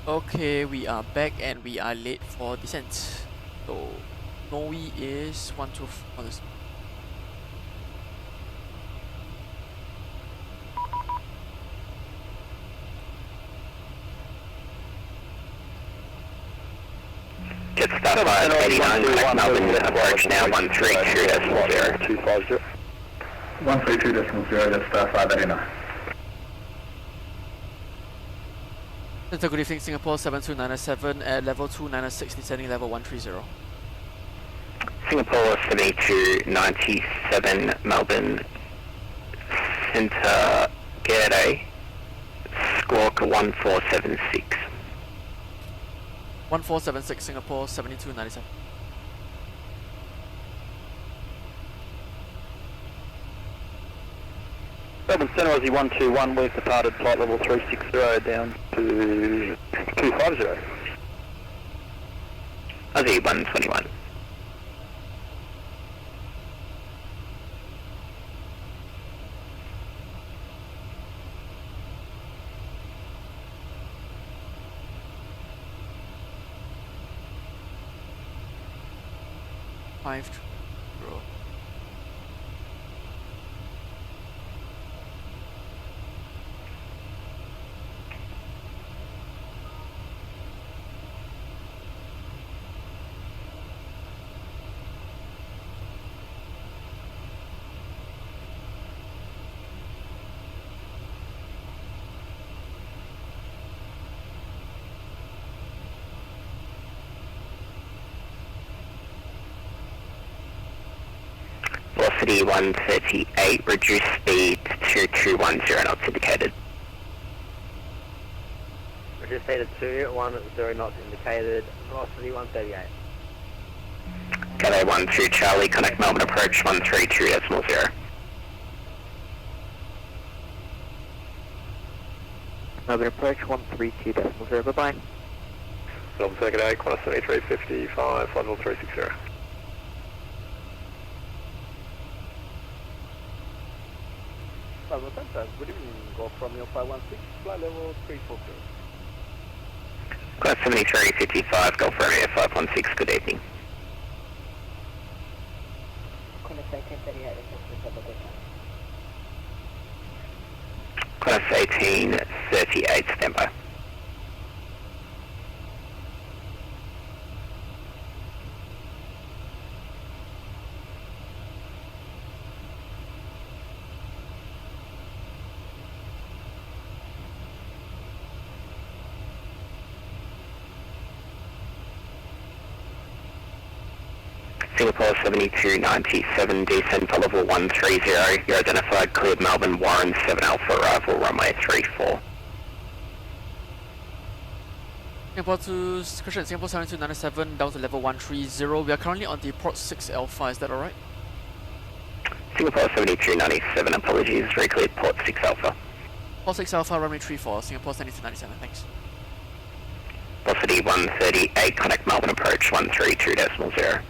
Okay, we are back and we are late for descent. So, Norway is 1 to 4. Get started by 89, connect Melbourne, approach now 132.0. 132.0, that's 589. Center, good evening, Singapore 7297 at level 296, descending level 130. Singapore 7297, Melbourne, Centre, Gate Squawk 1476. 1476, Singapore 7297. Melbourne Centre, Aussie 121, we've departed flight level 360 down to 250. Aussie 121. Five. Bro. Velocity 138, reduce speed to 210 knots indicated. Reduce speed to 210 knots indicated, velocity 138. Gate 12 Charlie, connect Melbourne, approach 132.0. Melbourne approach 132.0, bye-bye. Melbourne Circuit 8, Qantas 7355, flight level 360. Good evening, go from your 516, flight level 340. Qantas 7355, Golf Romeo 516, good evening. Qantas 1838, standby. Singapore 7297, descend for level 130. You're identified, cleared Melbourne, Warren 7 Alpha, arrival runway 34. Singapore to question, Singapore 7297 down to level 130. We are currently on the port 6 Alpha, is that alright? Singapore 7297, apologies, recleared port 6 Alpha. Port 6 Alpha, runway 34, Singapore 7297, thanks. Velocity 138, connect Melbourne, approach 132.0.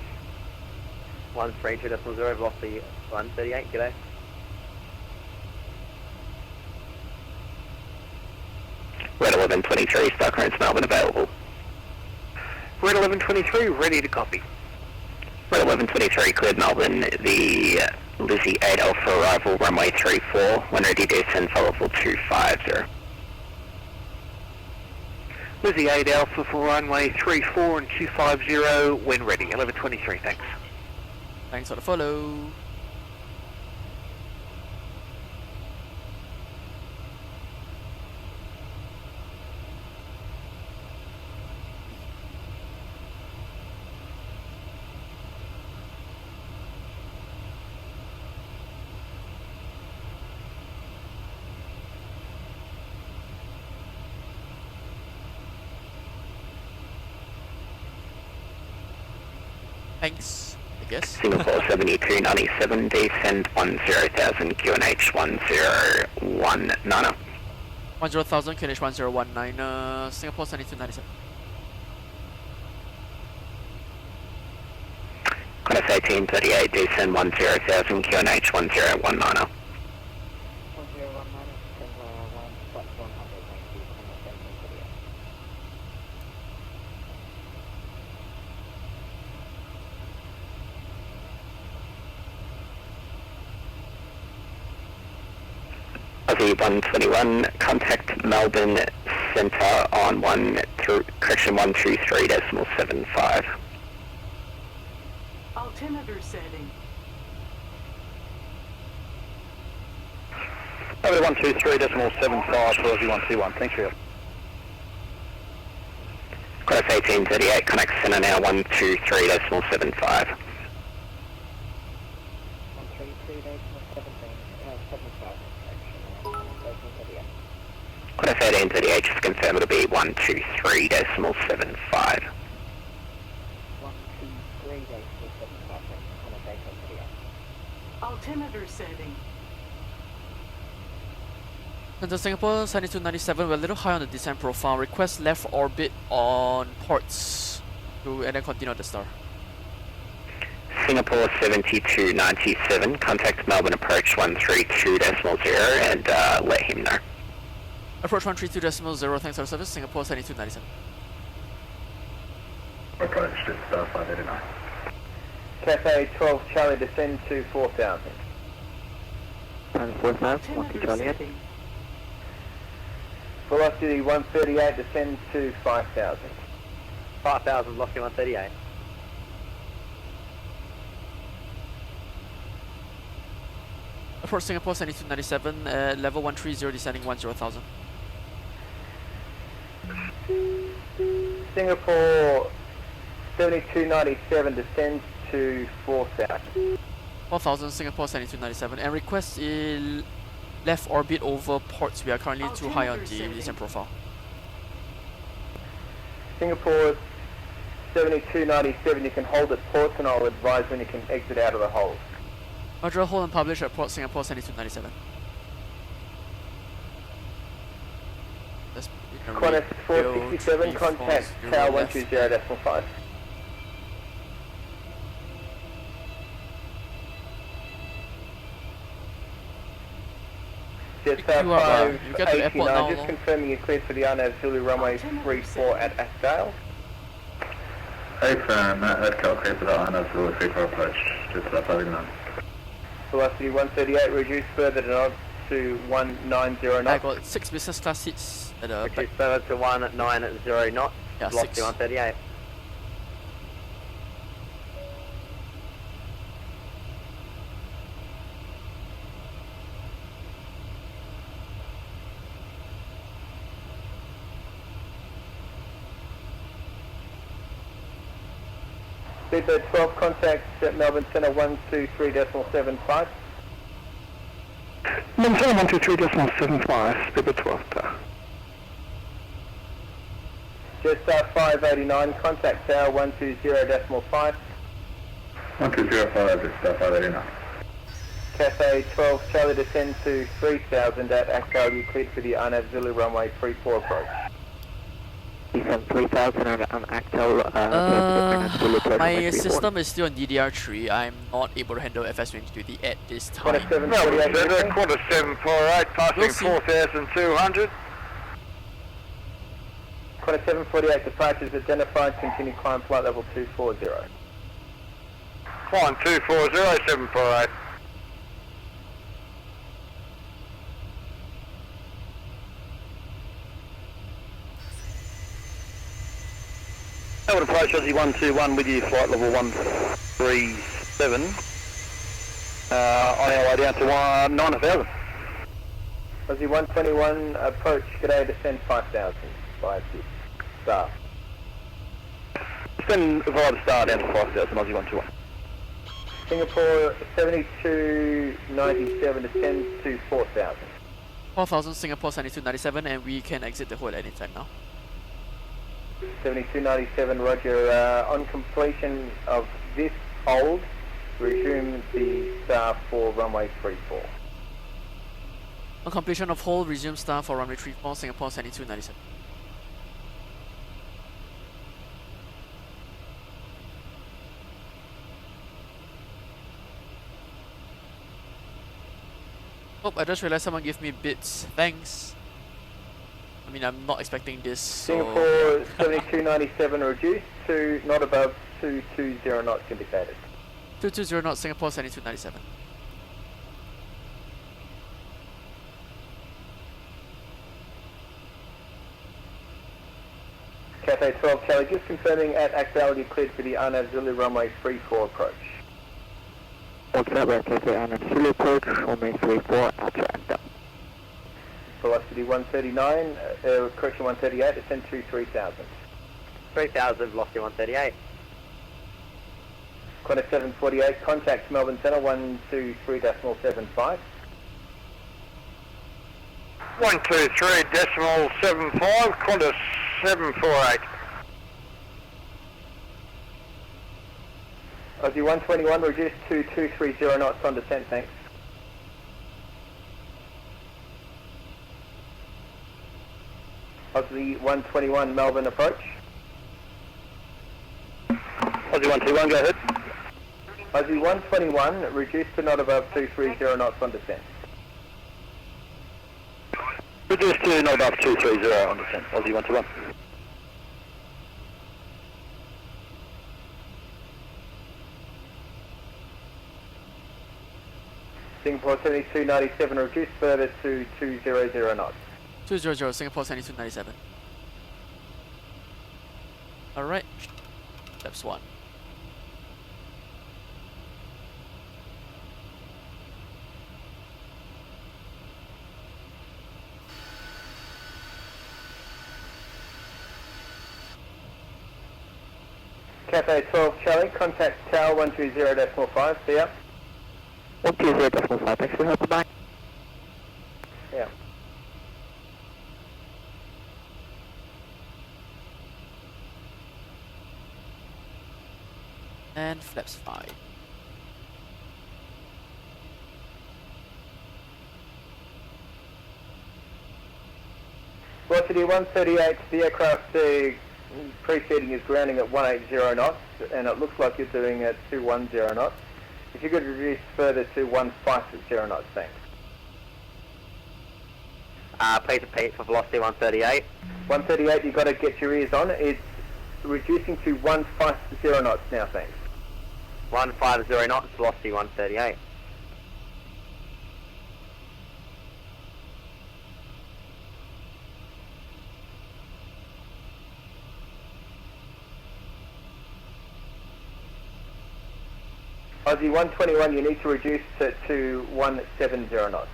132.0, velocity 138, g'day. Red 1123, star currents Melbourne available. Red 1123, ready to copy. Red 1123, cleared Melbourne, the Lizzie 8 Alpha, arrival runway 34, when ready descend for level 250. Lizzie 8 Alpha for runway 34 and 250 when ready, 1123, thanks. Thanks for the follow. Thanks, I guess. Singapore 7297, descend 10,000, QNH 1019. 10,000, QNH 1019, Singapore 7297. Qantas 1838, descend 10,000, QNH 1019. Aussie 121, contact Melbourne Centre on 123.75. Altimeter setting. Over to 123.75 for Aussie 121. Thanks for your help. Qantas 1838, connect centre now 123.75. 133.75. Qantas 1838, just confirm it'll be 123.75. 123.75. Altimeter setting. Center Singapore 7297, we're a little high on the descent profile. Request left orbit on ports to and then continue the star. Singapore 7297, contact Melbourne approach 132.0 and let him know. Approach 132.0, thanks for the service. Singapore 7297. Approach to star 589. Cafe 12 Charlie, descend to 4,000. 45, Altimeter setting. Velocity 138, descend to 5,000. 5,000, velocity 138. Approach Singapore 7297, level 130, descending 10,000. Singapore 7297, descend to 4,000. 4,000, Singapore 7297, and request left orbit over ports. We are currently too high on the descent profile. Singapore 7297, you can hold at ports and I'll advise when you can exit out of the hold. Roger, hold and publish at port Singapore 7297. Qantas 467, contact tower 120.5. Jetstar you get to the airport 589, now, just no? confirming you're cleared for the unauxiliary runway 34 at Asdale. Hey, let's go clear for the unauxiliary 34 approach. Just about 59. Velocity 138, reduced further to 190 I knots. got 6 business class seats at the back. Reduce further to 190 knots. Yeah, Velocity 6. 138. Speedbird 12, contact at Melbourne Centre 123.75. Melbourne Centre 123.75, Speedbird 12. Jetstar 589, contact tower 120.5. 1205, Jetstar 589. Cafe 12, Charlie, descend to 3,000 at Asdale, you cleared for the unauxiliary runway 34 approach. Descend 3,000 on Actel. My system is still on DDR3. I'm not able to handle FS2020 at this time. Qantas 748, Quarter 748, passing We'll see. 4,200. Qantas 748, departures identified, continue climb flight level 240. Flying 240, 748. Melbourne approach Aussie 121 with you, flight level 137. On our way down to 9,000. Aussie 121 approach, g'day, descend 5,000 via the star. Descend via the star down to 5,000, Aussie 121. Singapore 7297, descend to 4,000. 4,000, Singapore 7297, and we can exit the hold at any time now. 7297, roger. On completion of this hold, resume the star for runway 34. On completion of hold, resume star for runway 34, Singapore 7297. Oh, I just realized someone gave me bits. Thanks. I mean, I'm not expecting this, so... Singapore 7297 reduced to not above 220 knots indicated. 220 knots, Singapore 7297. Cafe 12 Charlie, just confirming at actuality cleared for the RNAV Zulu runway 34 approach. What's that, Cafe RNAV Zulu approach, runway 34, after enter. Velocity 139, correction 138, ascend to 3000. 3000, velocity 138. Qantas 748, contact Melbourne Centre 123.75. 123.75, Qantas 748. Aussie 121, reduced to 230 knots on descent, thanks. Aussie 121, Melbourne approach. Aussie 121, go ahead. Aussie 121, reduced to not above 230 knots on descent. Reduced to not above 230 on descent, Aussie 121. Singapore 7297, reduced further to 200 knots. 200, Singapore 7297. Alright, steps 1. Cafe 12 Charlie, contact Tower 120.5, see ya. 120.5, thanks for helping, mate. Yeah. And flaps 5. Velocity 138, the aircraft preceding is grounding at 180 knots, and it looks like you're doing at 210 knots. If you could reduce further to 150 knots, thanks. Please repeat for velocity 138. 138, you've got to get your ears on. It's reducing to 150 knots now, thanks. 150 knots, velocity 138. Aussie 121, you need to reduce it to 170 knots.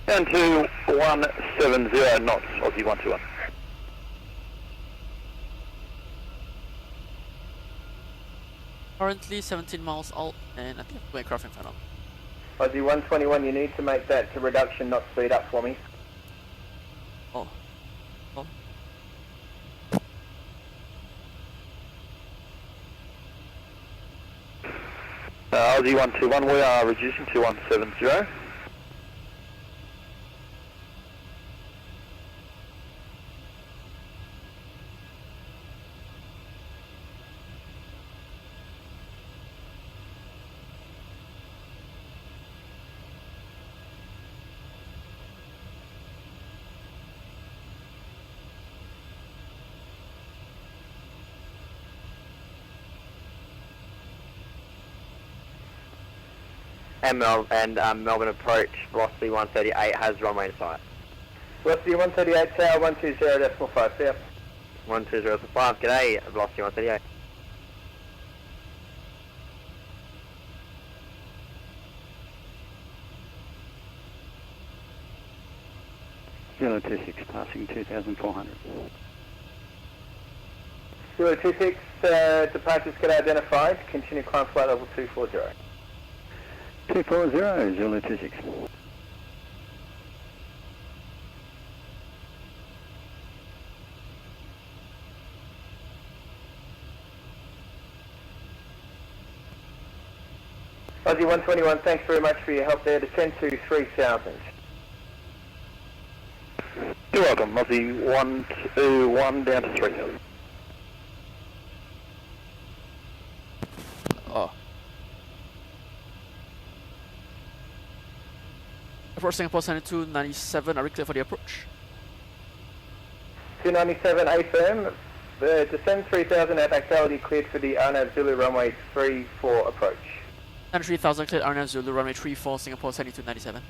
Down to 170 knots, Aussie 121. Currently 17 miles out, and I think I have 2 aircraft in front of me. Aussie 121, you need to make that to reduction, not speed up for me. Oh. Oh. Aussie 121, we are reducing to 170. Melbourne approach, velocity 138 has runway in sight. Velocity 138, Tower 120.5, yeah. 120.5, g'day, velocity 138. Zero 26, passing 2,400. 026, departures get identified. Continue climb flight level 240. 240, Zulu 26. Aussie 121, thanks very much for your help there. Descend to 3000. You're welcome, Aussie 121 down to 3000. Oh. Approach Singapore 7297, are we clear for the approach? 297, A firm. Descend 3000 at actuality cleared for the RNAV Zulu runway 34 approach. 93,000 cleared RNAV Zulu runway 34, Singapore 7297.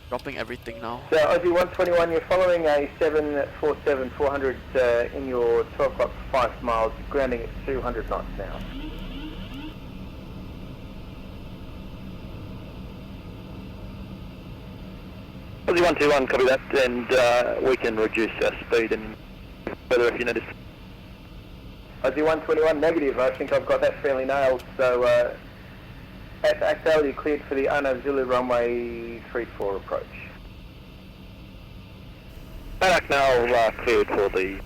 Dropping everything now. So Aussie 121, you're following a 747-400 in your 12 o'clock 5 miles, grounding at 200 knots now. Aussie 121, copy that, and we can reduce our speed and further if you notice. Aussie 121, negative. I think I've got that fairly nailed. So at Actal, you're cleared for the Ana Zulu runway 34 approach. Barak now cleared for the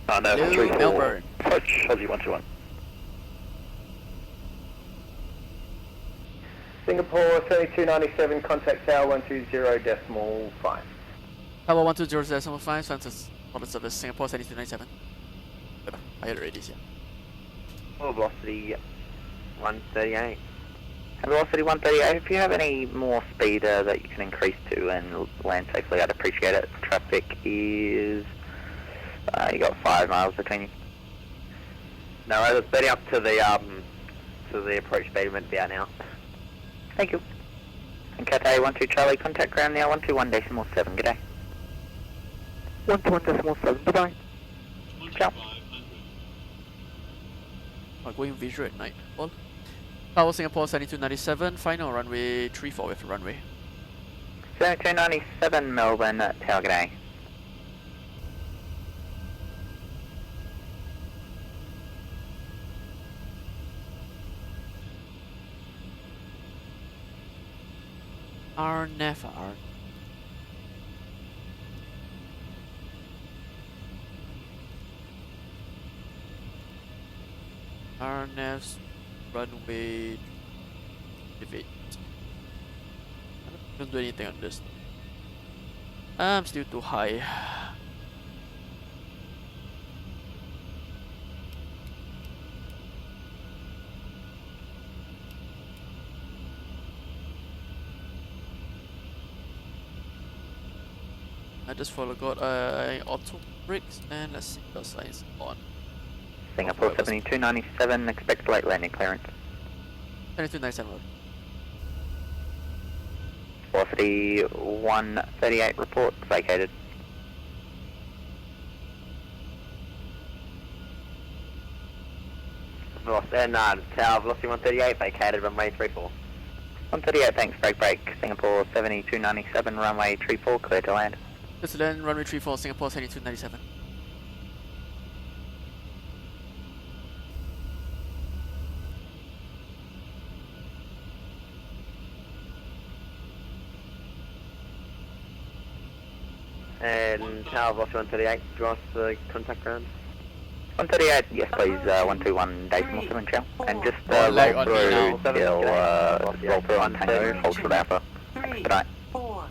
Ana Hello, 34 Melbourne. approach, Aussie 121. Singapore 3297, contact tower 120.5. Tower 120.5, Francis, public service, Singapore 7297. I had it already, yeah. Full velocity 138. Velocity 138, if you have any more speed that you can increase to and land safely, I'd appreciate it. Traffic is, you got 5 miles between you. No, I was speeding up to the approach speed meant to be out now. Thank you. And Cathay 12 Charlie, contact ground now 121.7, good day. 121.7, bye-bye. Ciao. I'm going visual at night. All. Tower Singapore 7297, final runway 34 with runway. 7297 Melbourne, tower, good day. RNFR. RNF's runway divot. I don't do anything on this. I'm still too high. I just forgot auto brakes and let's see the signs on. Singapore 7297, expect late landing clearance. 7297. Velocity 138, report vacated. Tower velocity 138, vacated runway 34. 138, thanks, break. Singapore 7297, runway 34, clear to land. Just land runway 34, Singapore 7297. And tower velocity 138, do you want us to contact ground? 138, yes please, 121.7 shell. And just lag roll on me now. through till, roll through on Tango, hold for Alpha. 3, Good night. 4.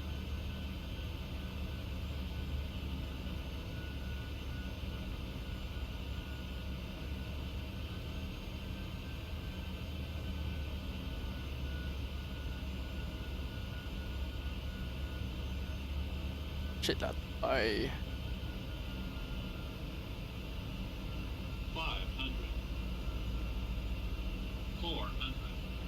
Shit that. I 500. 400.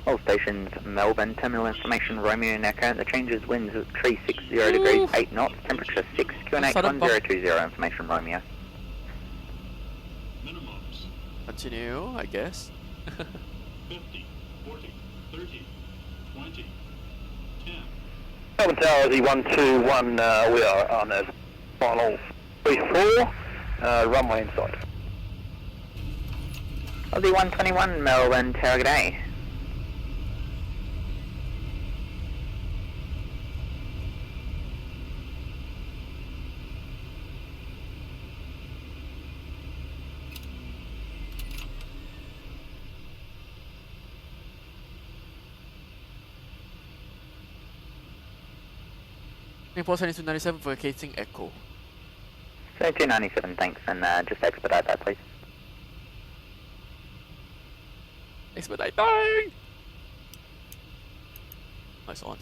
All stations, Melbourne, terminal information, Romeo and Echo. The changes, winds at 360 degrees, 8 knots, temperature 6, QNH Sudden bump. 1020, information Romeo. Minimums. continue, I guess. 50, 40, 30, 20, 10. Melbourne Tower, Aussie 121, we are on a final 34, runway inside. Aussie 121, Melbourne, tower, good day. Singapore 7297 vacating Echo. 7297, thanks, and just expedite that, please. Expediting! Nice on.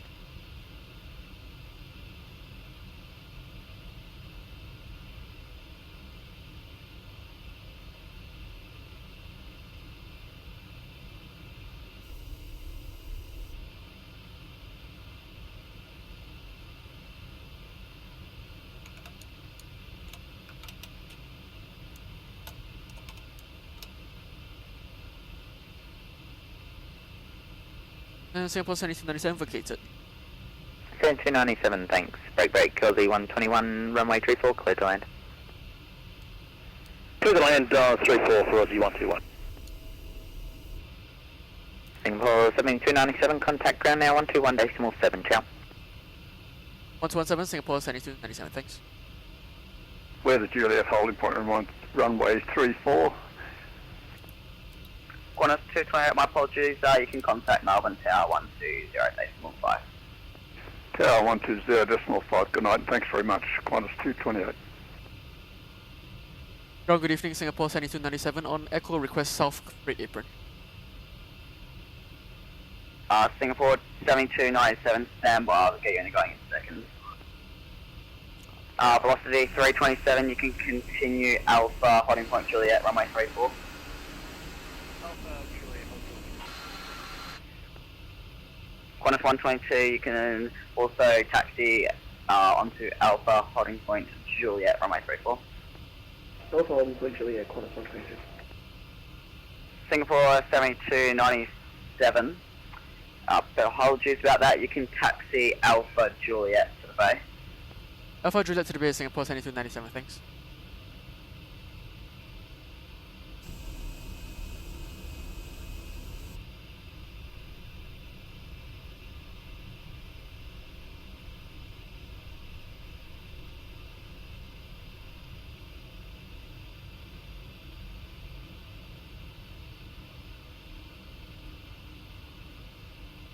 Singapore 7297 vacated. 7297, thanks. Break, Aussie 121, runway 34, clear to land. Clear to land, 34 for Aussie 121. Singapore 7297, contact ground now 121.7, ciao. 117 Singapore 7297, thanks. We're the Juliet holding point runway 34. Qantas 228, my apologies. You can contact Melbourne Tower 120.5. Tower 120.5, good night, thanks very much. Qantas 228. Good evening, Singapore 7297 on Echo request South Freight Apron. Singapore 7297, stand by. I'll get you only going in seconds. Velocity 327, you can continue Alpha, holding point Juliet, runway 34. Qantas 122, you can also taxi onto Alpha, holding point Juliet, runway 34. Alpha holding point Juliet, Qantas 122. Singapore 7297, apologies about that, you can taxi Alpha Juliet to the bay. Alpha Juliet to the base, Singapore 7297, thanks.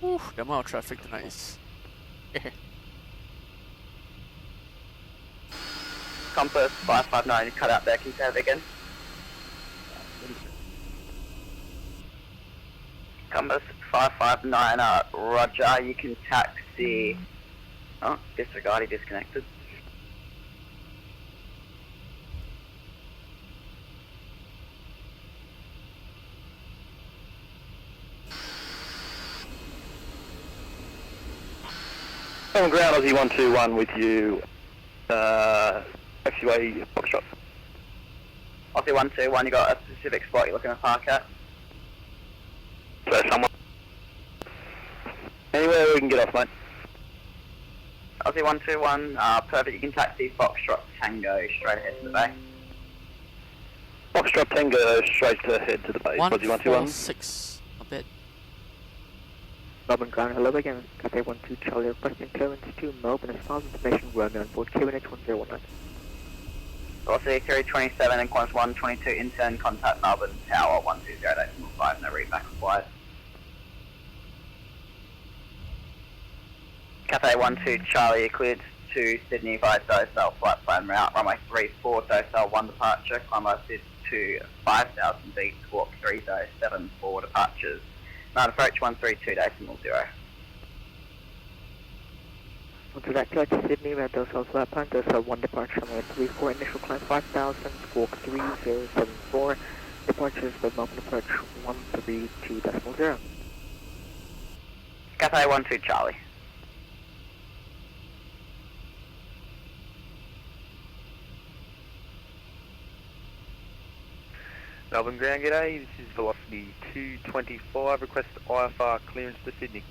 Ooh, the amount of traffic tonight is... Compass 559, you cut out there, can you say that again? Compass 559, roger, you can taxi... Oh, disregard, he disconnected. On ground, Aussie 121 with you. Taxiway Foxtrot. Aussie 121, you got a specific spot you're looking to park at? So someone. Anywhere we can get off, mate. Aussie 121, perfect, you can taxi Foxtrot Tango straight ahead to the bay. Foxtrot Tango straight ahead to the base. Aussie 121. 146, a bit. Melbourne ground, hello again. Cafe 12 Charlie requesting clearance to Melbourne as far as information running on board QNH 1019. Velocity 327 and Qantas 122, intern contact Melbourne Tower 120.5, no readback required. Cafe 12 Charlie, cleared to Sydney via Docile flight plan route, runway 34, Docile 1 departure, climb to 5,000 feet, squawk 3074 departures. Mount approach 132.0. Onto that to Sydney, Red Docile flight plan, Docile 1 departure, runway 34, initial climb 5,000, squawk 3074, departures for Melbourne approach 132.0. Cafe 12 Charlie. Melbourne ground, g'day, this is Velocity 225, request IFR clearance to Sydney.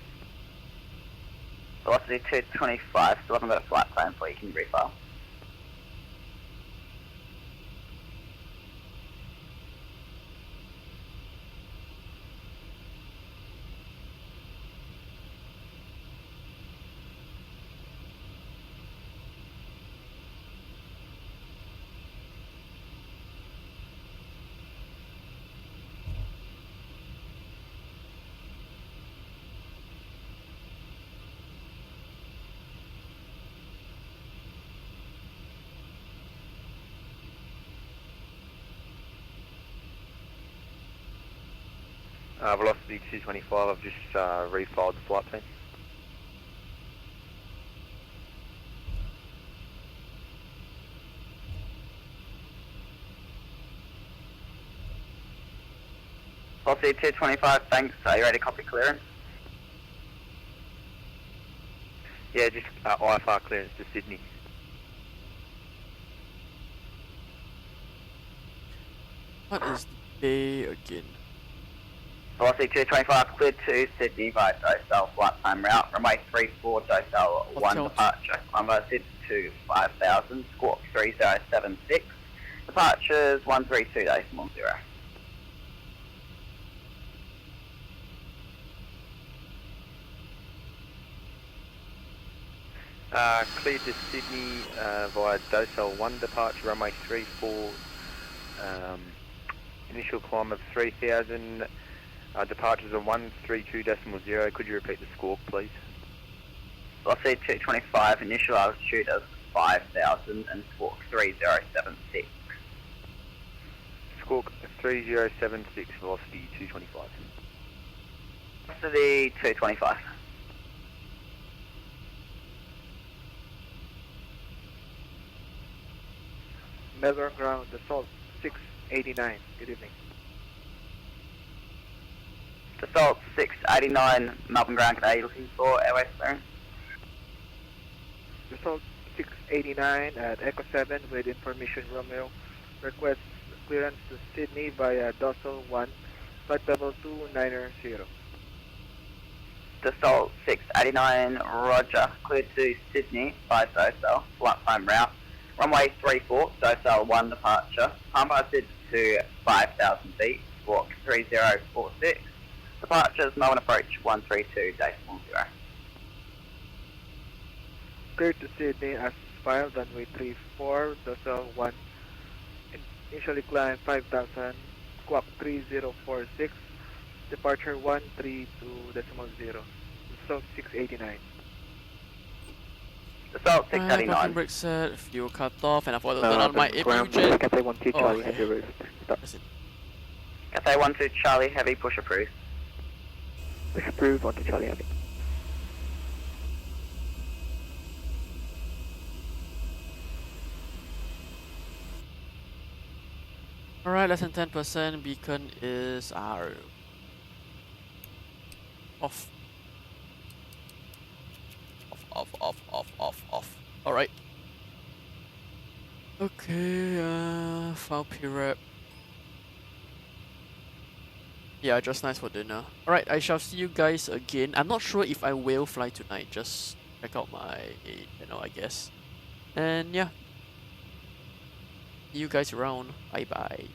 Velocity 225, still haven't got a flight plan for you, can you refile? Velocity 225, I've just refiled the flight plan. Velocity 225, thanks. Are you ready to copy clearance? Yeah, just IFR clearance to Sydney. What is the day again? Velocity 225 cleared to Sydney via Docel flight time route, runway 34 Docel 1 tilt. departure, climb via Sid to 5000, squawk 3076, departures 132.0. Cleared to Sydney via Docel 1 departure, runway 34, initial climb of 3000, departures of 132.0. Could you repeat the squawk, please? Velocity 225, initial altitude of 5000 and squawk 3076. Squawk 3076, velocity 225. Velocity 225. Melbourne ground, Assault 689. Good evening. Assault 689, Melbourne ground, are you looking for airway clearance? Assault 689 at Echo 7 with information Romeo. Request clearance to Sydney via Docel 1, flight level 290. Assault 689, roger, cleared to Sydney by Docel, flight time route. Runway 34, Docel 1 departure, climb by Sid to 5000 feet, squawk 3046, departures Melbourne approach 132.0. Cleared to Sydney as filed, runway 34, Docel 1. Initially climb 5000, squawk 3046, departure 132.0. Assault 689. Assault Parking 689. brake set, fuel cut off, and I've ordered turn on my ground, APU Cathay 12 Oh, Charlie, okay. heavy roof. Stop. That's it. Cathay 12 Charlie, heavy push approved. Push approved onto Charlie heavy. Alright, less than 10%. Beacon is off. Off. Alright. Okay, file prep. Yeah, just nice for dinner. Alright, I shall see you guys again. I'm not sure if I will fly tonight. Just check out my, I guess. And yeah. See you guys around. Bye bye.